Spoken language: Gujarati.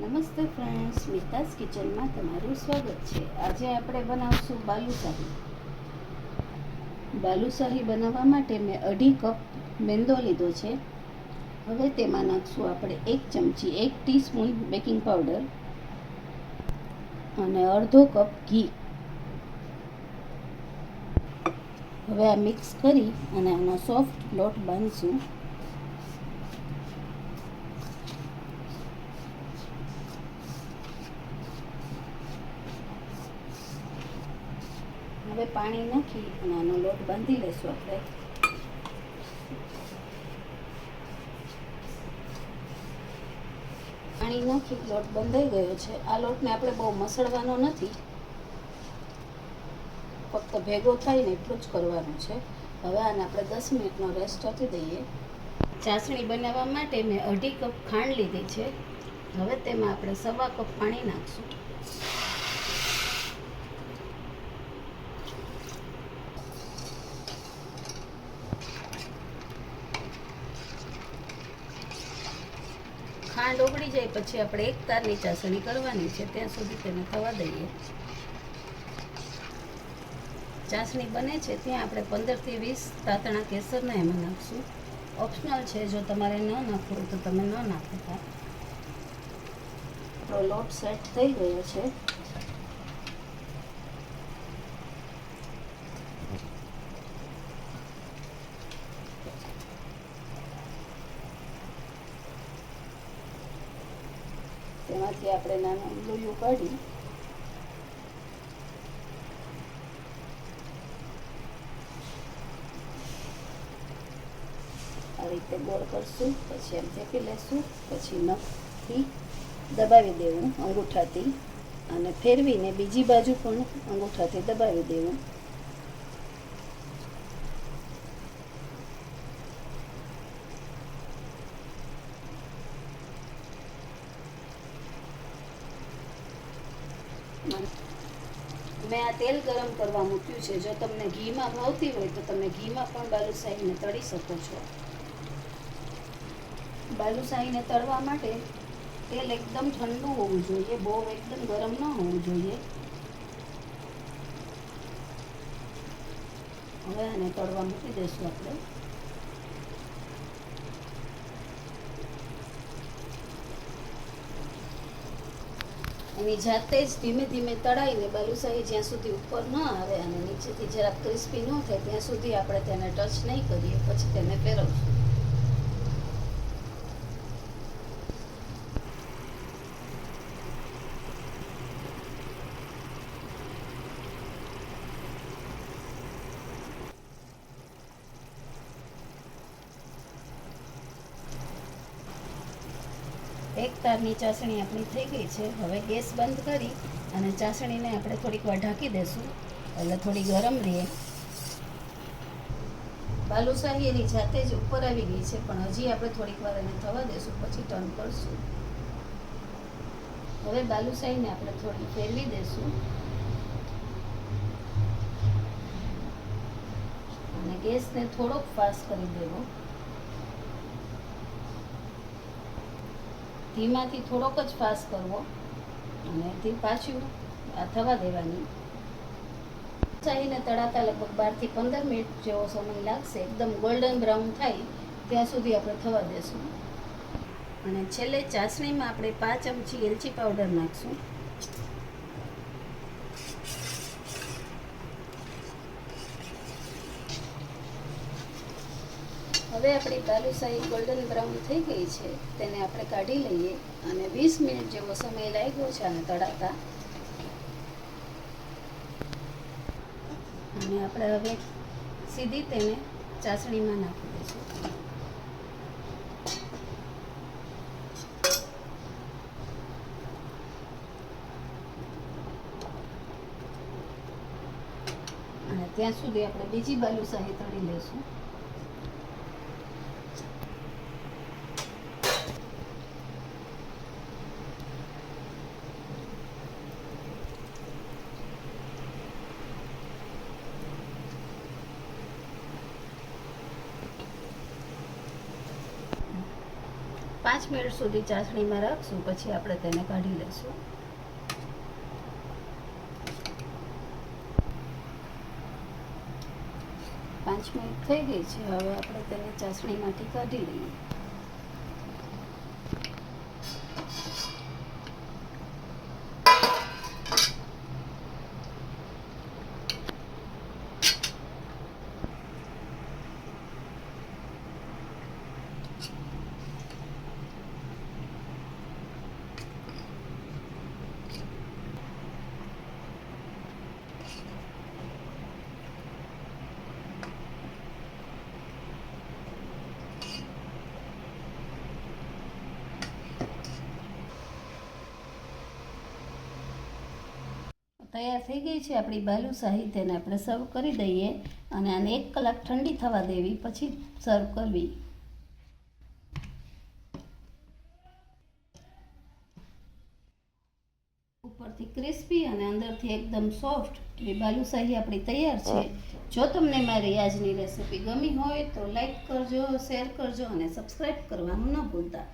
નમસ્તે ફ્રેન્ડ્સ, મિતાસ કિચનમાં તમારું સ્વાગત છે. આજે આપણે બનાવશું બાલુશાહી. બાલુશાહી બનાવવા માટે મેં 2.5 કપ મેંદો લીધો છે. હવે તેમાં નાખશું આપણે 1 ચમચી 1 ટીસ્પૂન બેકિંગ પાવડર અને અડધો કપ ઘી. હવે આ મિક્સ કરી અને આનો સોફ્ટ લોટ બાંધશું. હવે પાણી નાખી અને આનો લોટ બાંધી લઈશું આપણે. પાણી નાખી લોટ બંધાઈ ગયો છે. આ લોટને આપણે બહુ મસળવાનો નથી, ફક્ત ભેગો થાય ને એટલું જ કરવાનું છે. હવે આને આપણે 10 મિનિટનો રેસ્ટ આપી દઈએ. ચાસણી બનાવવા માટે મેં 2.5 કપ ખાંડ લીધી છે. હવે તેમાં આપણે 1.25 કપ પાણી નાખશું. ખાંડ ઓગળી જાય પછી આપણે એક તારની ચાસણી કરવાની છે, ત્યાં સુધી તેને થવા દઈએ. ચાસણી બને છે ત્યાં આપણે 15 થી 20 તાતણા કેસરના એમાં નાખશું. ઓપ્શનલ છે, જો તમારે ન નાખવું હોય તો તમે ન નાખતા. આપણો લોટ સેટ થઈ ગયો છે. તેમાંથી આપણે નાના લોયું કાઢી આ રીતે ગોળ કરશું, પછી એમ થેપી લેશું, પછી નખથી દબાવી દેવું અંગૂઠાથી, અને ફેરવીને બીજી બાજુ પણ અંગૂઠાથી દબાવી દેવું. મેં આ તેલ ગરમ કરવા મૂક્યું છે. જો તમને ઘીમાં ભાવતી હોય તો તમે ઘીમાં પણ બાલુશાહીને તળી શકો છો. બાલુશાહીને તળવા માટે તેલ એકદમ ઠંડુ હોવું જોઈએ, બહુ એકદમ ગરમ ન હોવું જોઈએ. હવે આને તળવા મૂકી દઈશું આપણે. એની જાતે જ ધીમે ધીમે તળાઈને બાલુશાહી જ્યાં સુધી ઉપર ન આવે અને નીચેથી જરાક ક્રિસ્પી ન થાય ત્યાં સુધી આપણે તેને ટચ નહીં કરીએ, પછી તેને ફેરવશું. એક તારની ચાસણી આપણી થઈ ગઈ છે. હવે ગેસ બંધ કરી અને ચાસણીને આપણે થોડીક વાર ઢાંકી દઈશું, એટલે થોડી ગરમ રહે. બાલુશાહી એની જાતે જ ઉપર આવી ગઈ છે, પણ હજી આપણે થોડીક વાર એને થવા દઈશું, પછી ટર્ન કરશું. હવે બાલુશાહીને આપણે થોડી ફેરવી દઈશું અને ગેસને થોડોક ફાસ્ટ કરી દેવો. ધીમાથી થોડોક જ ફાસ્ટ કરવો અને પાછું થવા દેવાની. ચાહીને તળાતા લગભગ 12 થી 15 મિનિટ જેવો સમય લાગશે. એકદમ ગોલ્ડન બ્રાઉન થાય ત્યાં સુધી આપણે થવા દેશું. અને છેલ્લે ચાસણીમાં આપણે 5 ચમચી એલચી પાવડર નાખશું. હવે આપણી બાલુશાહી ગોલ્ડન બ્રાઉન થઈ ગઈ છે. તેને આપણે કાઢી લઈએ અને 20 મિનિટ જેવો સમય લાગ્યો છે આને તળાતા. અને આપણે હવે સીધી તેને ચાસણીમાં નાખી દઈશું. અને ત્યાં સુધી આપણે બીજી બાલુશાહી તળી લઈશું. 5 મિનિટ સુધી ચાસણીમાં રાખશું, પછી આપણે તેને કાઢી લઈશું. પાંચ મિનિટ થઈ ગઈ છે. હવે આપણે તેને ચાસણીમાંથી કાઢી લઈએ. તૈયાર થઈ ગઈ છે આપણી બાલુશાહી. તેને આપણે સર્વ કરી દઈએ અને આને 1 કલાક ઠંડી થવા દેવી, પછી સર્વ કરવી. ઉપરથી ક્રિસ્પી અને અંદરથી એકદમ સોફ્ટ એવી બાલુશાહી આપણી તૈયાર છે. જો તમને મારી આજની રેસીપી ગમી હોય તો લાઈક કરજો, શેર કરજો અને સબસ્ક્રાઈબ કરવાનું ન ભૂલતા.